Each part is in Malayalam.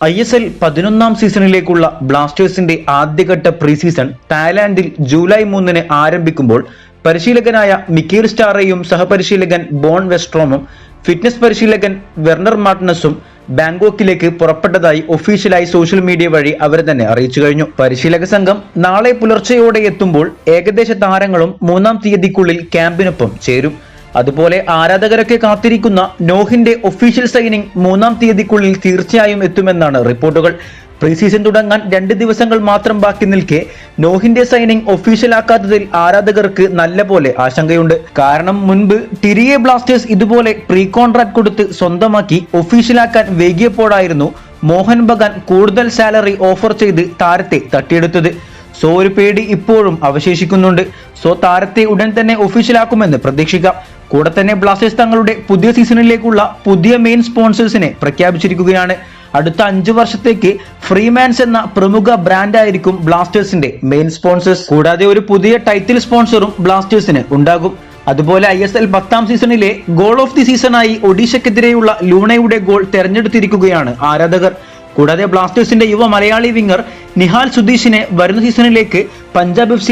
ISL 11 സീസണിലേക്കുള്ള ബ്ലാസ്റ്റേഴ്സിന്റെ ആദ്യഘട്ട പ്രീ സീസൺ തായ്ലാൻഡിൽ ജൂലൈ 3 ആരംഭിക്കുമ്പോൾ പരിശീലകനായ മിക്കേൽ സ്റ്റാറയും സഹപരിശീലകൻ ബോൺ വെസ്ട്രോമും ഫിറ്റ്നസ് പരിശീലകൻ വെർണർ മാർട്ടിനസും ബാങ്കോക്കിലേക്ക് പുറപ്പെട്ടതായി ഒഫീഷ്യലായി സോഷ്യൽ മീഡിയ വഴി അവർ തന്നെ അറിയിച്ചു കഴിഞ്ഞു. പരിശീലക സംഘം നാളെ പുലർച്ചെയോടെ എത്തുമ്പോൾ ഏകദേശ താരങ്ങളും 3-ാം തീയതിക്കുള്ളിൽ ക്യാമ്പിനൊപ്പം ചേരും. അതുപോലെ ആരാധകരൊക്കെ കാത്തിരിക്കുന്ന നോഹിന്റെ ഒഫീഷ്യൽ സൈനിങ് 3-ാം തീയതിക്കുള്ളിൽ തീർച്ചയായും എത്തുമെന്നാണ് റിപ്പോർട്ടുകൾ. പ്രീ സീസൺ തുടങ്ങാൻ 2 ദിവസങ്ങൾ മാത്രം ബാക്കി നിൽക്കെ നോഹിന്റെ സൈനിങ് ഒഫീഷ്യലാക്കാത്തതിൽ ആരാധകർക്ക് നല്ലപോലെ ആശങ്കയുണ്ട്. കാരണം മുൻപ് ടിരിയെ ബ്ലാസ്റ്റേഴ്സ് ഇതുപോലെ പ്രീ കോൺട്രാക്ട് കൊടുത്ത് സ്വന്തമാക്കി ഒഫീഷ്യലാക്കാൻ വൈകിയപ്പോഴായിരുന്നു മോഹൻ ബഗാൻ കൂടുതൽ സാലറി ഓഫർ ചെയ്ത് താരത്തെ തട്ടിയെടുത്തത്. സോ ഒരു പേടി ഇപ്പോഴും അവശേഷിക്കുന്നുണ്ട്. സോ താരത്തെ ഉടൻ തന്നെ ഒഫീഷ്യലാക്കുമെന്ന് പ്രതീക്ഷിക്കാം. കൂടെ തന്നെ ബ്ലാസ്റ്റേഴ്സ് തങ്ങളുടെ പുതിയ സീസണിലേക്കുള്ള പുതിയ മെയിൻ സ്പോൺസേഴ്സിനെ പ്രഖ്യാപിച്ചിരിക്കുകയാണ്. അടുത്ത 5 വർഷത്തേക്ക് ഫ്രീമാൻസ് എന്ന പ്രമുഖ ബ്രാൻഡായിരിക്കും ബ്ലാസ്റ്റേഴ്സിന്റെ മെയിൻ സ്പോൺസേഴ്സ്. കൂടാതെ ഒരു പുതിയ ടൈറ്റിൽ സ്പോൺസറും ബ്ലാസ്റ്റേഴ്സിന് ഉണ്ടാകും. അതുപോലെ ISL 10-ാം സീസണിലെ ഗോൾ ഓഫ് ദി സീസണായി ഒഡീഷയ്ക്കെതിരെയുള്ള ലൂണയുടെ ഗോൾ തെരഞ്ഞെടുത്തിരിക്കുകയാണ് ആരാധകർ. കൂടാതെ ബ്ലാസ്റ്റേഴ്സിന്റെ യുവ മലയാളി വിംഗർ നിഹാൽ സുധീഷിനെ വരുന്ന സീസണിലേക്ക് പഞ്ചാബ് FC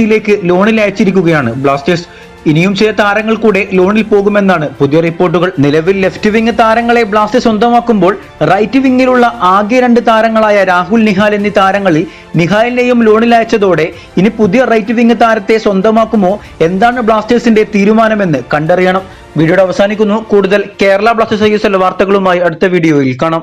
ലോണിൽ അയച്ചിരിക്കുകയാണ് ബ്ലാസ്റ്റേഴ്സ്. ഇനിയും ചില താരങ്ങൾ കൂടെ ലോണിൽ പോകുമെന്നാണ് പുതിയ റിപ്പോർട്ടുകൾ. നിലവിൽ ലെഫ്റ്റ് വിംഗ് താരങ്ങളെ ബ്ലാസ്റ്റേഴ്സ് സ്വന്തമാക്കുമ്പോൾ റൈറ്റ് വിംഗിലുള്ള ആകെ 2 താരങ്ങളായ രാഹുൽ നിഹാൽ എന്നീ താരങ്ങളിൽ നിഹാലിനെയും ലോണിൽ അയച്ചതോടെ ഇനി പുതിയ റൈറ്റ് വിംഗ് താരത്തെ സ്വന്തമാക്കുമോ, എന്താണ് ബ്ലാസ്റ്റേഴ്സിന്റെ തീരുമാനമെന്ന് കണ്ടറിയണം. വീഡിയോയുടെ അവസാനിക്കുന്നു. കൂടുതൽ കേരള ബ്ലാസ്റ്റേഴ്സ് ISL വാർത്തകളുമായി അടുത്ത വീഡിയോയിൽ കാണാം.